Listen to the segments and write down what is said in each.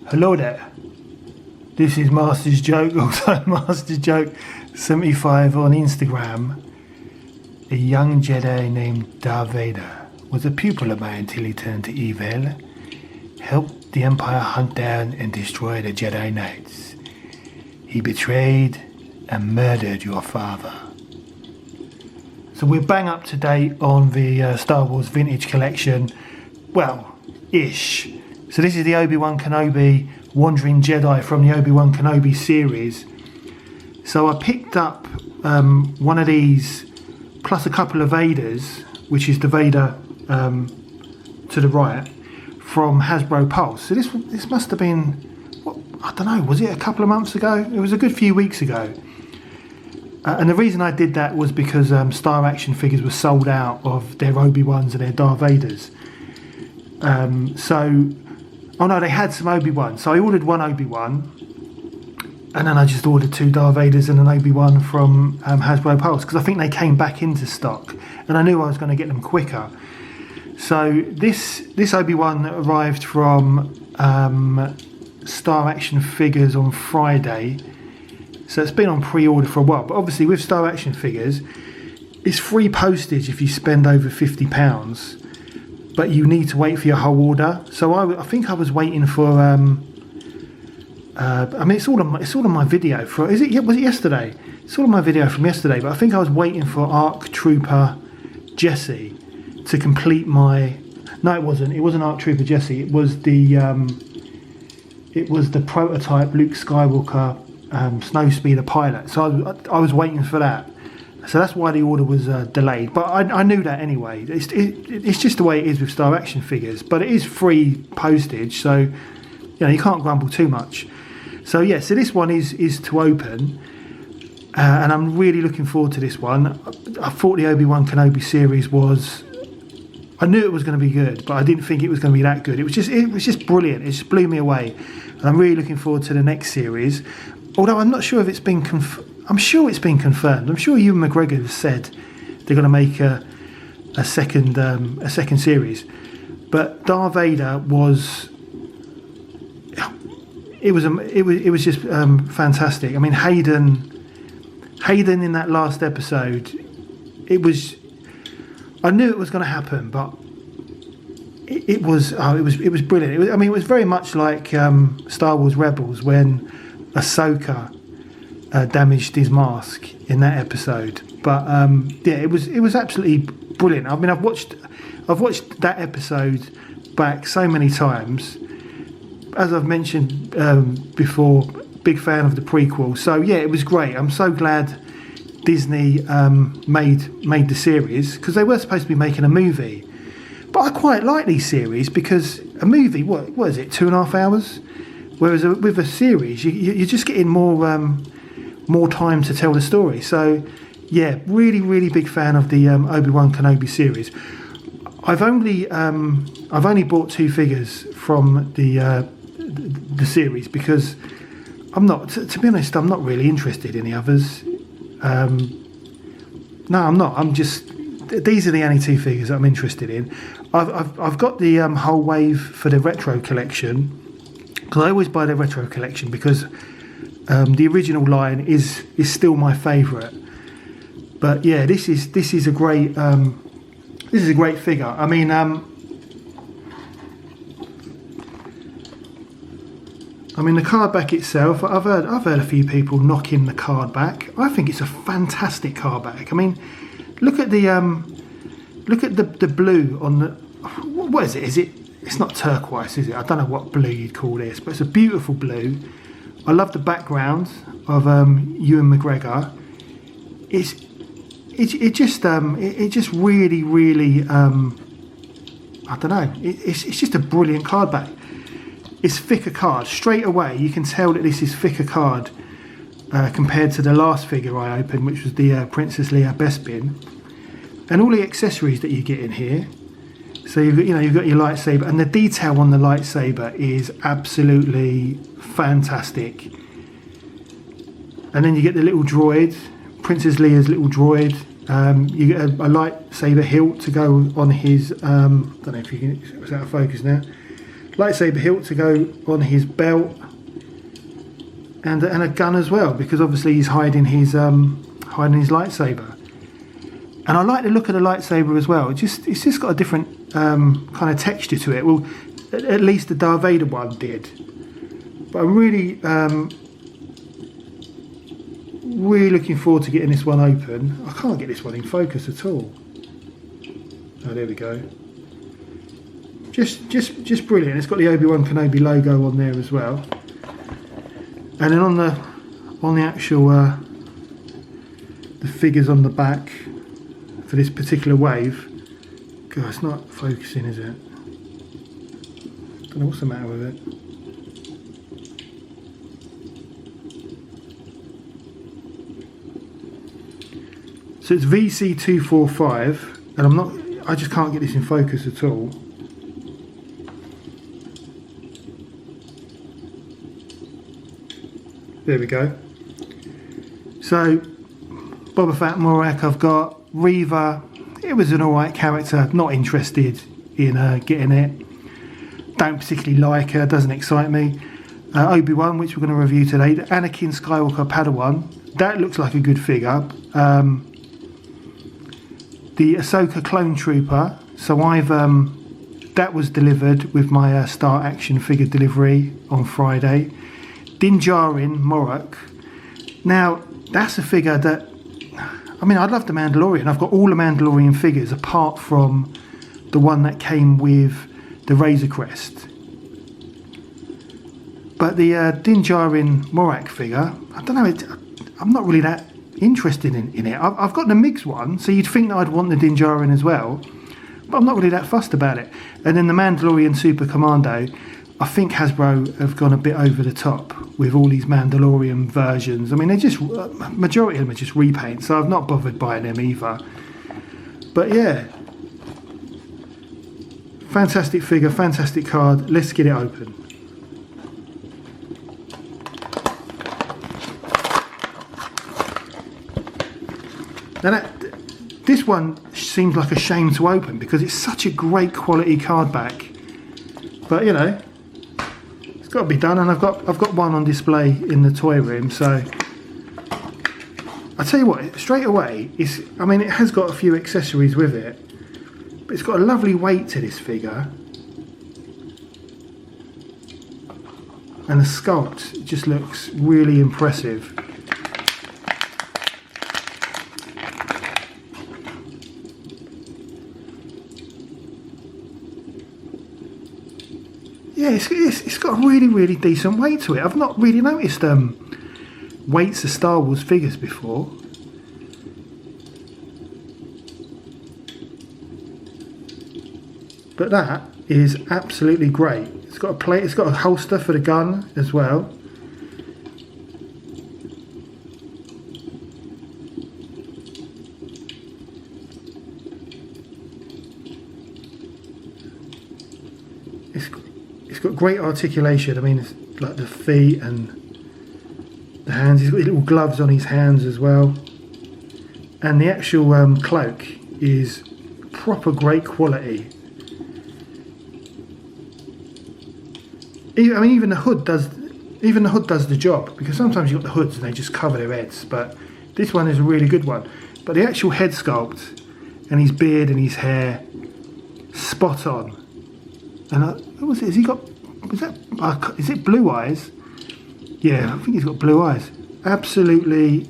Hello there. This is Master's Joke, also Master Joke 75 on Instagram. A young Jedi named Darth Vader was a pupil of mine until he turned to evil, helped the Empire hunt down and destroy the Jedi Knights. He betrayed and murdered your father. So we're bang up to date on the Star Wars Vintage Collection. Well, ish. So this is the Obi-Wan Kenobi Wandering Jedi from the Obi-Wan Kenobi series. So I picked up one of these plus a couple of Vaders, which is the Vader to the right, from Hasbro Pulse. So this must have been, what, I don't know, was it a couple of months ago? It was a good few weeks ago. And the reason I did that was because Star Action Figures were sold out of their Obi-Wans and their Darth Vaders. Oh no, they had some Obi-Wan. So I ordered one Obi-Wan, and then I just ordered two Darth Vaders and an Obi-Wan from Hasbro Pulse, because I think they came back into stock, and I knew I was going to get them quicker. So this Obi-Wan arrived from Star Action Figures on Friday. So it's been on pre-order for a while, but obviously with Star Action Figures, it's free postage if you spend over £50, but you need to wait for your whole order. So I think I was waiting for. I mean, it's all on my video for. Was it yesterday? It's all on my video from yesterday, but I think I was waiting for ARC Trooper Jesse to complete my. No, it wasn't. It wasn't ARC Trooper Jesse. It was the. It was the prototype Luke Skywalker. Snowspeeder pilot, so I was waiting for that, so that's why the order was delayed, but I knew that anyway. It's just the way it is with Star Action Figures, but it is free postage, so you know, you can't grumble too much. So yeah, so this one is to open, and I'm really looking forward to this one. I thought the Obi-Wan Kenobi series was, I knew it was going to be good, but I didn't think it was going to be that good. It was just brilliant. It just blew me away, and I'm really looking forward to the next series. Although I'm not sure if it's been I'm sure it's been confirmed. I'm sure Ewan McGregor has said they're going to make a second series. But Darth Vader was just fantastic. I mean, Hayden in that last episode, it was. I knew it was going to happen, but it was brilliant. It was very much like Star Wars Rebels when Ahsoka damaged his mask in that episode, but yeah, it was absolutely brilliant. I mean, I've watched that episode back so many times. As I've mentioned before, big fan of the prequel. So yeah, it was great. I'm so glad Disney made the series, because they were supposed to be making a movie. But I quite like these series, because a movie, what is it, 2.5 hours? Whereas with a series, you're just getting more time to tell the story. So, yeah, really, really big fan of the Obi-Wan Kenobi series. I've only bought 2 figures from the series, because I'm not. To be honest, I'm not really interested in the others. No, I'm not. I'm just. These are the only 2 figures that I'm interested in. I've got the whole wave for the retro collection. Because I always buy the retro collection, because the original line is still my favourite. But yeah, this is a great figure. I mean, the card back itself, I've heard a few people knocking the card back. I think it's a fantastic card back. I mean, look at the blue on the. What is it? Is it? It's not turquoise, is it? I don't know what blue you'd call this, but it's a beautiful blue. I love the background of Ewan McGregor. It just really, really I don't know. It's just a brilliant card back. It's thicker card straight away. You can tell that this is thicker card compared to the last figure I opened, which was the Princess Leia Bespin, and all the accessories that you get in here. So you've got your lightsaber, and the detail on the lightsaber is absolutely fantastic. And then you get the little droid, Princess Leia's little droid. You get a lightsaber hilt to go on his. I don't know if you can. It's out of focus now. lightsaber hilt to go on his belt, and a gun as well, because obviously he's hiding his lightsaber. And I like the look of the lightsaber as well. It's just got a different kind of texture to it. Well, at least the Darth Vader one did. But I'm really looking forward to getting this one open. I can't get this one in focus at all. Oh, there we go. Just brilliant. It's got the Obi-Wan Kenobi logo on there as well. And then on the actual the figures on the back for this particular wave. God, it's not focusing, is it? Don't know what's the matter with it. So it's VC245, and I just can't get this in focus at all. There we go. So Boba Fett, Morak I've got. Reva, it was an alright character, not interested in getting it. Don't particularly like her, doesn't excite me. Obi-Wan, which we're going to review today. The Anakin Skywalker Padawan, that looks like a good figure. The Ahsoka Clone Trooper, so I've that was delivered with my Star Action figure delivery on Friday. Din Djarin Morak. Now that's a figure that, I mean, I love the Mandalorian. I've got all the Mandalorian figures apart from the one that came with the Razor Crest. But the Din Djarin Morak figure, I don't know, I'm not really that interested in it. I've got the MiGs one, so you'd think that I'd want the Din Djarin as well, but I'm not really that fussed about it. And then the Mandalorian Super Commando, I think Hasbro have gone a bit over the top with all these Mandalorian versions. I mean, they're just, majority of them are just repaints, so I've not bothered buying them either. But yeah, fantastic figure, fantastic card. Let's get it open. Now this one seems like a shame to open because it's such a great quality card back. But you know, it's got to be done, and I've got one on display in the toy room. So I tell you what, straight away, I mean, it has got a few accessories with it, but it's got a lovely weight to this figure, and the sculpt just looks really impressive. Yeah, it's got a really decent weight to it. I've not really noticed weights of Star Wars figures before. But that is absolutely great. It's got a plate, it's got a holster for the gun as well. It's got great articulation. I mean, it's like the feet and the hands. He's got little gloves on his hands as well. And the actual cloak is proper great quality. I mean, even the hood does the job, because sometimes you've got the hoods and they just cover their heads, but this one is a really good one. But the actual head sculpt and his beard and his hair, spot on. And what was it? Has he got? Is it blue eyes? Yeah, I think he's got blue eyes. Absolutely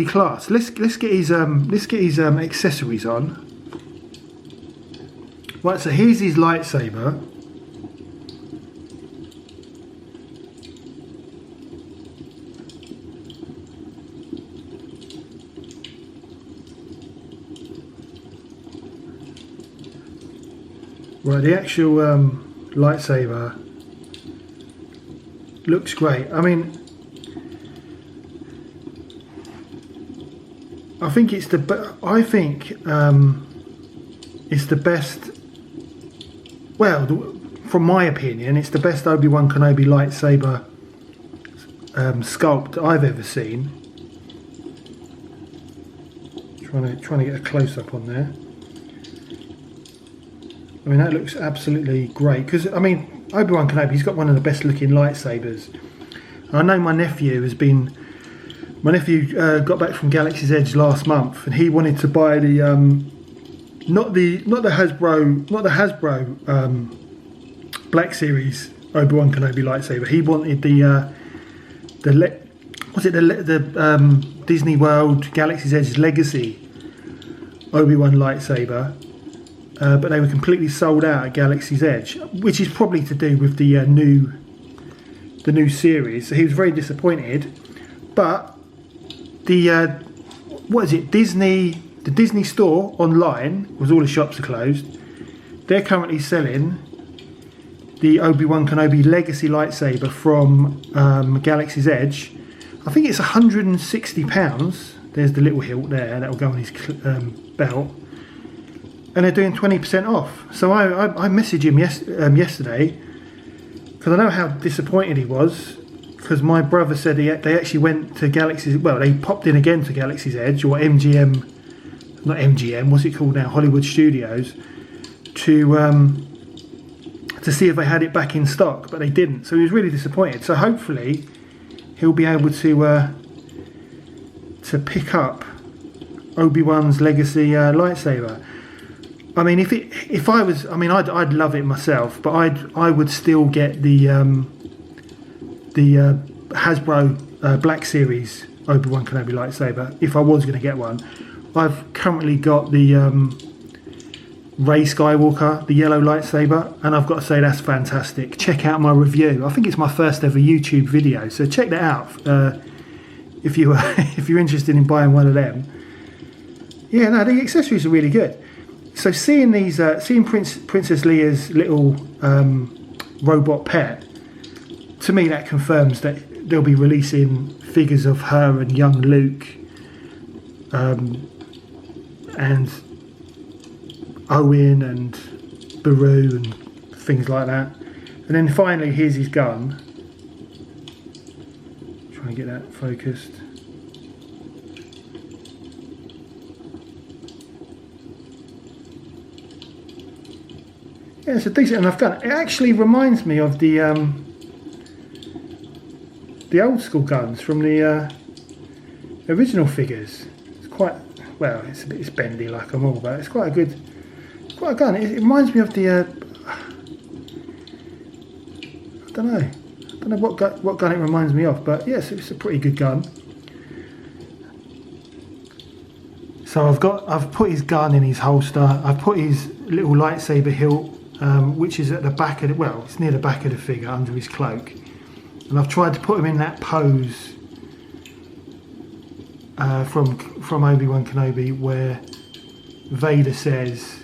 class. Let's get his accessories on. Right, so here's his lightsaber. Right, the actual lightsaber looks great. I mean, I think it's the best. Well, from my opinion, it's the best Obi-Wan Kenobi lightsaber sculpt I've ever seen. Trying to get a close up on there. I mean, that looks absolutely great. Because, I mean, Obi-Wan Kenobi, he's got one of the best looking lightsabers. I know my nephew got back from Galaxy's Edge last month, and he wanted to buy the not the Hasbro Black Series Obi-Wan Kenobi lightsaber. He wanted the Disney World Galaxy's Edge Legacy Obi-Wan lightsaber, but they were completely sold out at Galaxy's Edge, which is probably to do with the new series. So he was very disappointed. But the Disney store online, because all the shops are closed, they're currently selling the Obi-Wan Kenobi Legacy lightsaber from Galaxy's Edge. I think it's £160. There's the little hilt there that will go on his belt, and they're doing 20% off. So I messaged him yesterday, because I know how disappointed he was, because my brother said they actually went to Galaxy's, well, they popped in again to Galaxy's Edge, or MGM, not MGM, what's it called now, Hollywood Studios, to see if they had it back in stock, but they didn't. So he was really disappointed. So hopefully he'll be able to pick up Obi-Wan's Legacy lightsaber. I mean, I'd love it myself, but I would still get the Hasbro Black Series Obi-Wan Kenobi lightsaber if I was going to get one. I've currently got the Rey Skywalker, the yellow lightsaber, and I've got to say that's fantastic. Check out my review. I think it's my first ever YouTube video, so check that out if you're interested in buying one of them. Yeah, no, the accessories are really good. So seeing Princess Leia's little robot pet, to me that confirms that they'll be releasing figures of her and young Luke, and Owen and Beru and things like that. And then finally, here's his gun. Try and get that focused. Yeah, it's a decent enough gun. It actually reminds me of the old school guns from the original figures. It's quite, well, it's bendy like them all, but it's quite a gun. It reminds me of the I don't know what gun it reminds me of, but yes, it's a pretty good gun. So I've put his gun in his holster. I've put his little lightsaber hilt, which is at the back of it's near the back of the figure under his cloak, and I've tried to put him in that pose from Obi-Wan Kenobi where Vader says,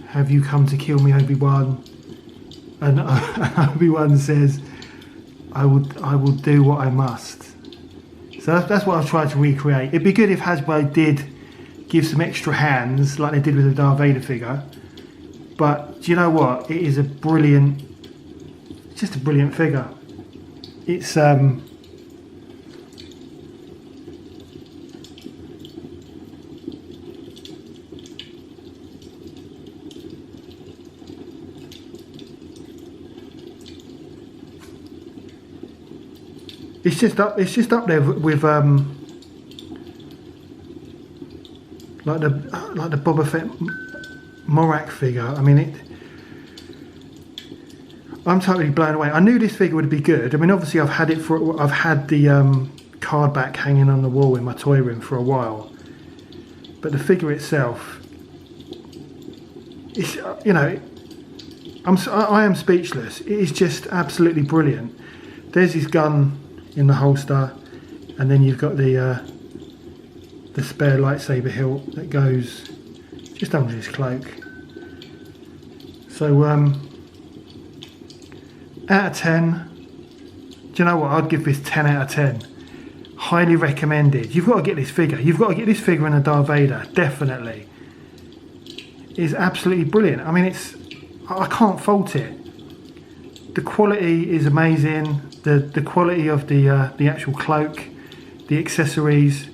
"Have you come to kill me, Obi-Wan?" And Obi-Wan says, I will do what I must. So that's what I've tried to recreate. It'd be good if Hasbro did give some extra hands like they did with the Darth Vader figure. But do you know what? It is just a brilliant figure. It's It's just up there with like the Boba Fett Morak figure. I mean, I'm totally blown away. I knew this figure would be good. I mean, obviously I've had the card back hanging on the wall in my toy room for a while, but the figure itself, it's I am speechless. It is just absolutely brilliant. There's his gun in the holster, and then you've got the spare lightsaber hilt that goes just under his cloak. So out of 10, do you know what? I'd give this 10 out of 10. Highly recommended. You've got to get this figure. You've got to get this figure in a Darth Vader, definitely. It's absolutely brilliant. I mean, I can't fault it. The quality is amazing. The quality of the actual cloak, the accessories,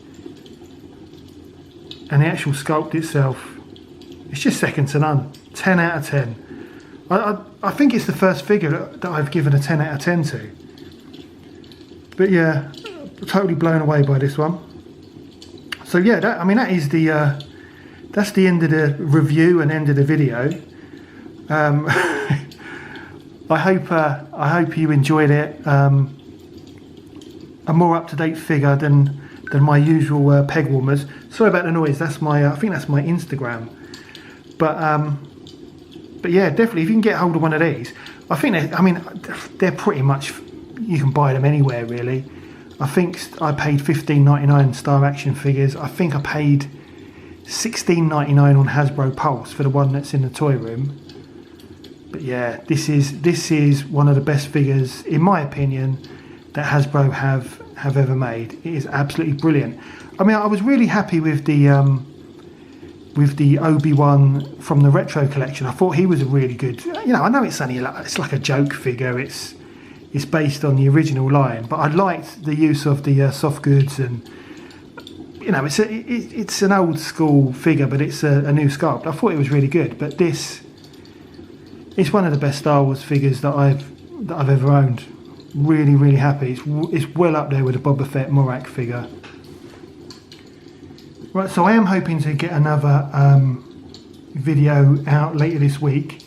and the actual sculpt itself, it's just second to none. 10 out of 10. I think it's the first figure that I've given a 10 out of 10 to. But yeah, totally blown away by this one. So yeah, that is the that's the end of the review and end of the video. I hope you enjoyed it. A more up-to-date figure than my usual peg warmers. Sorry about the noise. That's my I think that's my Instagram. But yeah, definitely if you can get hold of one of these, I think they're pretty much, you can buy them anywhere really. I think I paid $15.99 Star Action figures. I think I paid $16.99 on Hasbro Pulse for the one that's in the toy room. But yeah, this is one of the best figures, in my opinion, that Hasbro have ever made. It is absolutely brilliant. I mean, I was really happy with the Obi-Wan from the retro collection. I thought he was a really good. You know, I know it's like a joke figure. It's based on the original line, but I liked the use of the soft goods, and you know, it's an old school figure, but it's a new sculpt. I thought it was really good, but it's one of the best Star Wars figures that I've ever owned. Really, really happy. It's well up there with the Boba Fett Morak figure. Right, so I am hoping to get another video out later this week.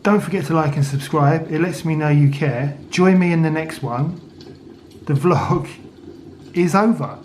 Don't forget to like and subscribe. It lets me know you care. Join me in the next one. The vlog is over.